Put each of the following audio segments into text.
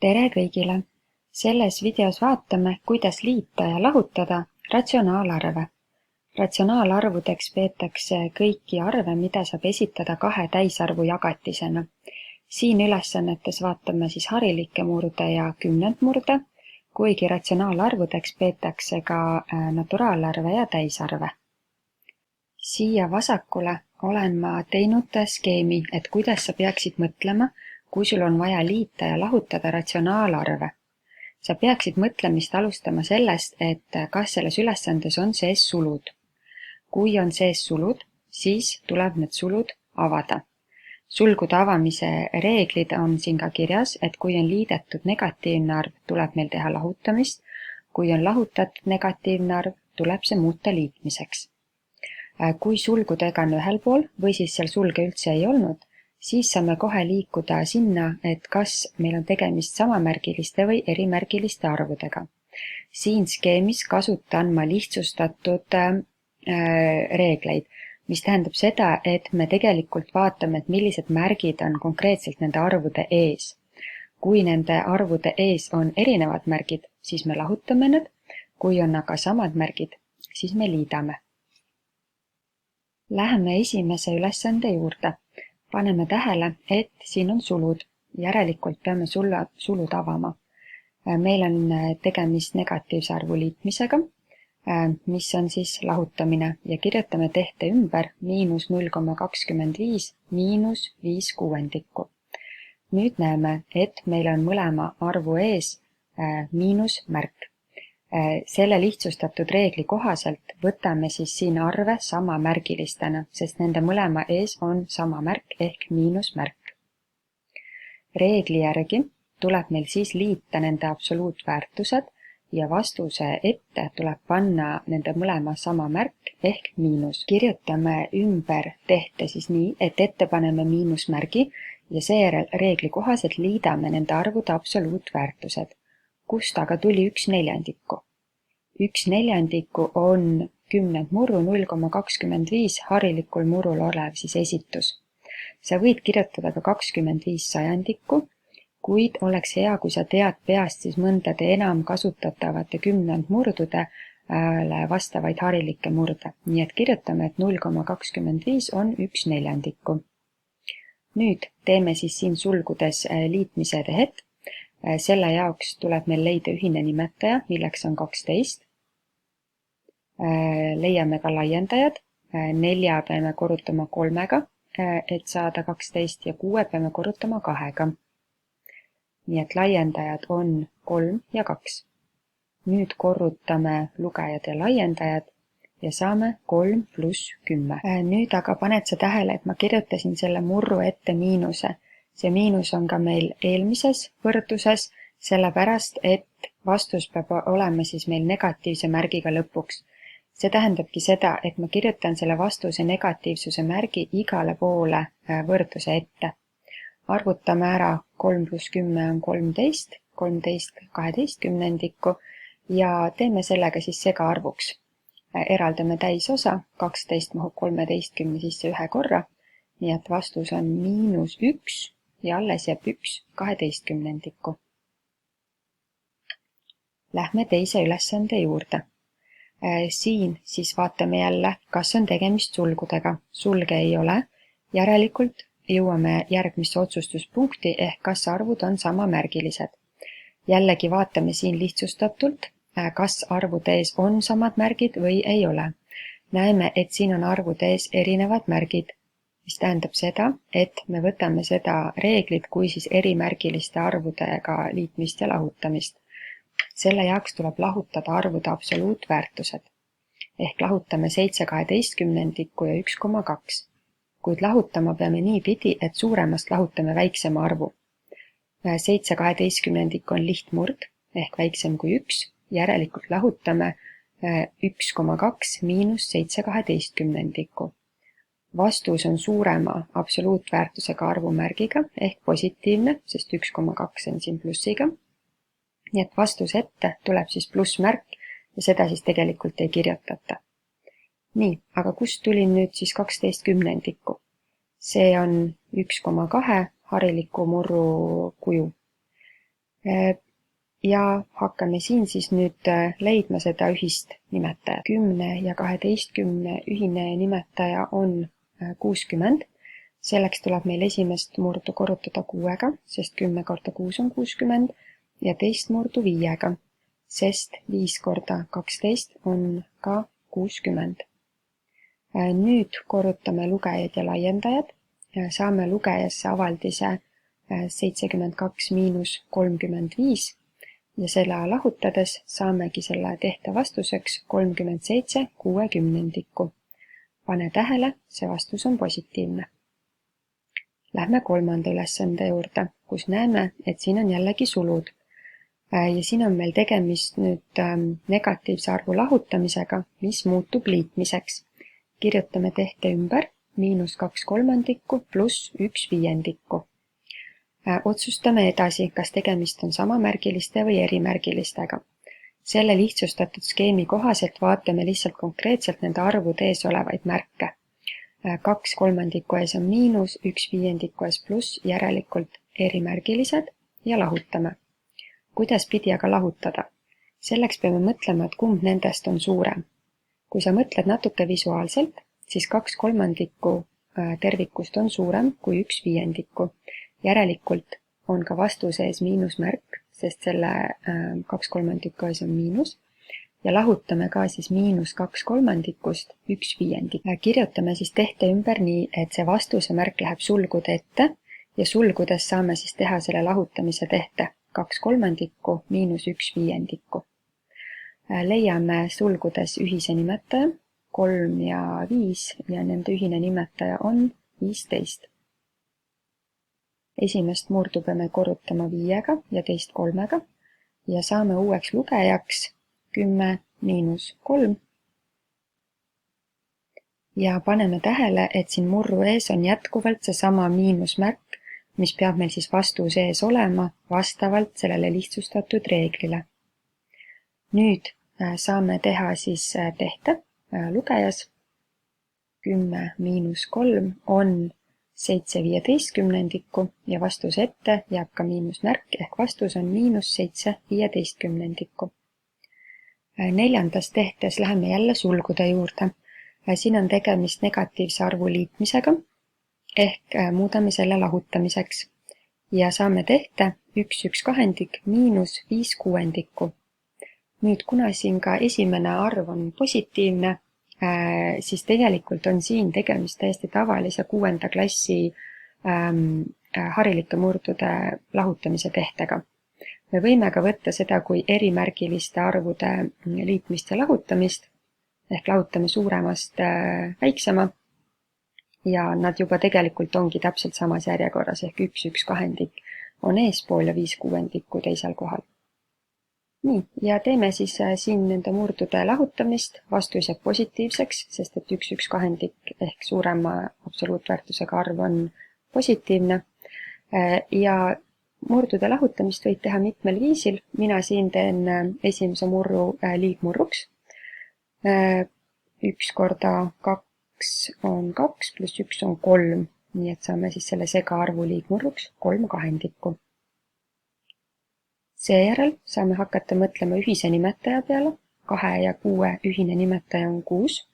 Tere kõigile! Selles videos vaatame, kuidas liita ja lahutada ratsionaalarve. Ratsionaalarvudeks peetakse kõiki arve, mida saab esitada kahe täisarvu jagatisena. Siin ülesannetes vaatame siis harilikke murde ja kümnendmurde, kuigi ratsionaalarvudeks peetakse ka naturaalarve ja täisarve. Siia vasakule olen ma teinud skeemi, et kuidas sa peaksid mõtlema, kui sul on vaja liita ja lahutada ratsionaalarve. Sa peaksid mõtlemist alustama sellest, et kas selles ülesandes on sees sulud. Kui on sees sulud, siis tuleb need sulud avada. Sulgude avamise reeglid on siin ka kirjas, et kui on liidetud negatiivne arv, tuleb meil teha lahutamist. Kui on lahutatud negatiivne arv, tuleb see muuta liitmiseks. Kui sulgudega on ühel pool või siis seal sulge üldse ei olnud, siis saame kohe liikuda sinna, et kas meil on tegemist samamärgiliste või erimärgiliste arvudega. Siin skeemis kasutan ma lihtsustatud reegleid, mis tähendab seda, et me tegelikult vaatame, et millised märgid on konkreetselt nende arvude ees. Kui nende arvude ees on erinevad märgid, siis me lahutame need, kui on aga samad märgid, siis me liidame. Läheme esimese ülesande juurde. Paneme tähele, et siin on sulud. Järelikult peame sulud avama. Meil on tegemist negatiivse arvu liitmisega, mis on siis lahutamine ja kirjutame tehte ümber -0,25 -5 kuuendikku. Nüüd näeme, et meil on mõlema arvu ees miinusmärk. Selle lihtsustatud reegli kohaselt võtame siis siin arve samamärgilistena, sest nende mõlema ees on sama märk ehk miinusmärk. Reegli järgi tuleb meil siis liita nende absoluutväärtused ja vastuse ette tuleb panna nende mõlema sama märk ehk miinus. Kirjutame ümber tehte siis nii, et ette paneme miinusmärgi ja seejärel reegli kohaselt liidame nende arvude absoluutväärtused. Kust aga tuli 1/4? 1/4 on kümnendmurru 0,25 harilikul murul olev siis esitus. Sa võid kirjutada ka 25 sajandikku, kuid oleks hea, kui sa tead peast siis mõndade enam kasutatavate kümnendmurdudele vastavaid harilikke murde. Nii et kirjutame, et 0,25 on 1/4. Nüüd teeme siis siin sulgudes liitmise tehet. Selle jaoks tuleb meil leida ühine nimetaja, milleks on 12. Leiame ka laiendajad. 4 peame korrutama 3-ga, et saada 12 ja 6 peame korrutama 2-ga. Nii et laiendajad on 3 ja 2. Nüüd korrutame lugejad ja laiendajad ja saame 3 + 10. Nüüd aga paned sa tähele, et ma kirjutasin selle murru ette miinuse. See miinus on ka meil eelmises võrdluses, sellepärast, et vastus peab olema siis meil negatiivse märgiga lõpuks. See tähendabki seda, et ma kirjutan selle vastuse negatiivsuse märgi igale poole võrdluse ette. Arvutame ära 3 + 10 on 13, 13 12 ja teeme sellega siis segaarvuks. Eraldame täisosa, 12 mahub 13 sisse ühe korra, nii et vastus on -1 ja alles jääb 1 12. Lähme teise ülesande juurde. Siin siis vaatame jälle, kas on tegemist sulgudega. Sulge ei ole, järelikult jõuame järgmisse otsustuspunkti ehk kas arvud on samamärgilised. Jällegi vaatame siin lihtsustatult, kas arvude ees on samad märgid või ei ole. Näeme, et siin on arvude ees erinevad märgid, mis tähendab seda, et me võtame seda reeglit kui siis erimärgiliste arvudega liitmist ja lahutamist. Selle jaoks tuleb lahutada arvude absoluutväärtused. Ehk lahutame 7 12 ja 1,2. Kuid lahutama peame nii pidi, et suuremast lahutame väiksema arvu. 7 12 on lihtmurd ehk väiksem kui 1, järelikult lahutame 1,2 - 7 12. Vastus on suurema absoluutväärtusega arvumärgiga ehk positiivne, sest 1,2 on siin plussiga. Nii et vastus ette tuleb siis plussmärk ja seda siis tegelikult ei kirjutata. Nii, aga kust tuli nüüd siis 12 ? See on 1,2 hariliku murru kuju. Ja hakkame siin siis nüüd leidma seda ühist nimetajat. 10 ja 12 ühine nimetaja on 60. Selleks tuleb meil esimest murdu korrutada 6-ga, sest 10 korda 6 on 60 ja teist murdu 5-ga, sest 5 korda 12 on ka 60. Nüüd korrutame lugejad ja laiendajad. Saame lugejasse avaldise 72 miinus 35 ja selle lahutades saamegi selle tehte vastuseks 37/60. Pane tähele, see vastus on positiivne. Lähme kolmanda ülesande juurde, kus näeme, et siin on jällegi sulud. Ja siin on meil tegemist nüüd negatiivse arvu lahutamisega, mis muutub liitmiseks. Kirjutame tehte ümber -2/3 pluss 1/5. Otsustame edasi, kas tegemist on samamärgiliste või erimärgilistega. Selle lihtsustatud skeemi kohaselt vaatame lihtsalt konkreetselt nende arvude ees olevaid märke. 2/3 ees on miinus, 1/5 ees pluss, järelikult erimärgilised ja lahutame. Kuidas pidi aga lahutada? Selleks peame mõtlema, et kumb nendest on suurem. Kui sa mõtled natuke visuaalselt, siis 2/3 tervikust on suurem kui 1/5. Järelikult on ka vastuse ees miinusmärk, sest selle 2/3 ees on miinus ja lahutame ka siis -2/3 1/5. Kirjutame siis tehte ümber nii, et see vastuse märk läheb sulgude ette ja sulgudes saame siis teha selle lahutamise tehte 2/3 miinus 1/5. Leiame sulgudes ühise nimetaja 3 ja 5 ja nende ühine nimetaja on 15. Esimest murdu peame korrutama 5-ga ja teist 3-ga ja saame uueks lugejaks 10 miinus 3. Ja paneme tähele, et siin murru ees on jätkuvalt seesama miinusmärk, mis peab meil siis vastuse ees olema vastavalt sellele lihtsustatud reeglile. Nüüd saame teha siis tehte lugejas. 10 miinus 3 on 7/15 ja vastuse ette jääb ka miinusmärk ehk vastus on -7/15. Neljandas tehtes läheme jälle sulgude juurde. Siin on tegemist negatiivse arvu liitmisega ehk muudame selle lahutamiseks ja saame tehte 1/1/2 miinus 5/6. Nüüd, kuna siin ka esimene arv on positiivne, siis tegelikult on siin tegemist täiesti tavalise 6. klassi harilike murdude lahutamise tehtega. Me võime ka võtta seda kui erimärgiliste arvude liitmist ja lahutamist, ehk lahutame suuremast väiksema ja nad juba tegelikult ongi täpselt samas järjekorras ehk 1/1/2 on eespool ja 5/6 teisel kohal. Nii, ja teeme siis siin nende murdude lahutamist, vastus jääb positiivseks, sest et 1/1/2 ehk suurema absoluutväärtusega arv on positiivne. Ja murdude lahutamist võid teha mitmel viisil. Mina siin teen esimese murru liigmurruks. 1 korda 2 on 2 pluss 1 on 3, nii et saame siis selle segaarvu liigmurruks 3/2. Seejärel saame hakata mõtlema ühise nimetaja peale. 2 ja 6 ühine nimetaja on 6.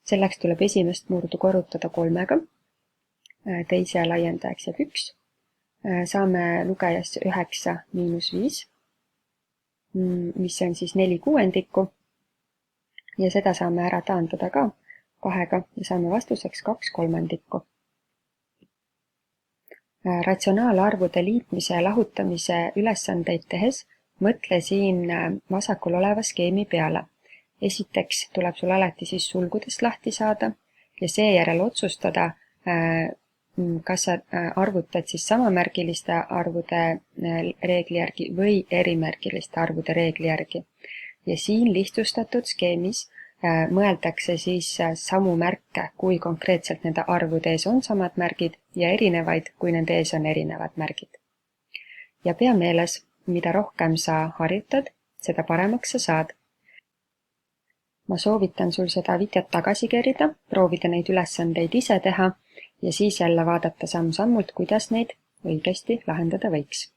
Selleks tuleb esimest murdu korrutada 3-ga. Teise laiendajaks jääb 1. Saame lugejasse 9 miinus 5, mis on siis 4/6. Ja seda saame ära taandada ka 2-ga ja saame vastuseks 2/3. Ratsionaalarvude liitmise ja lahutamise ülesandeid tehes mõtle siin vasakul oleva skeemi peale. Esiteks tuleb sul alati siis sulgudest lahti saada ja seejärel otsustada, kas sa arvutad siis samamärgiliste arvude reegli järgi või erimärgiliste arvude reegli järgi. Ja siin lihtsustatud skeemis mõeldakse siis samu märke, kui konkreetselt nende arvude ees on samad märgid ja erinevaid, kui nende ees on erinevad märgid. Ja pea meeles, mida rohkem sa harjutad, seda paremaks sa saad. Ma soovitan sul seda videot tagasi kerida, proovida neid ülesandeid ise teha ja siis jälle vaadata samm-sammult, kuidas neid õigesti lahendada võiks.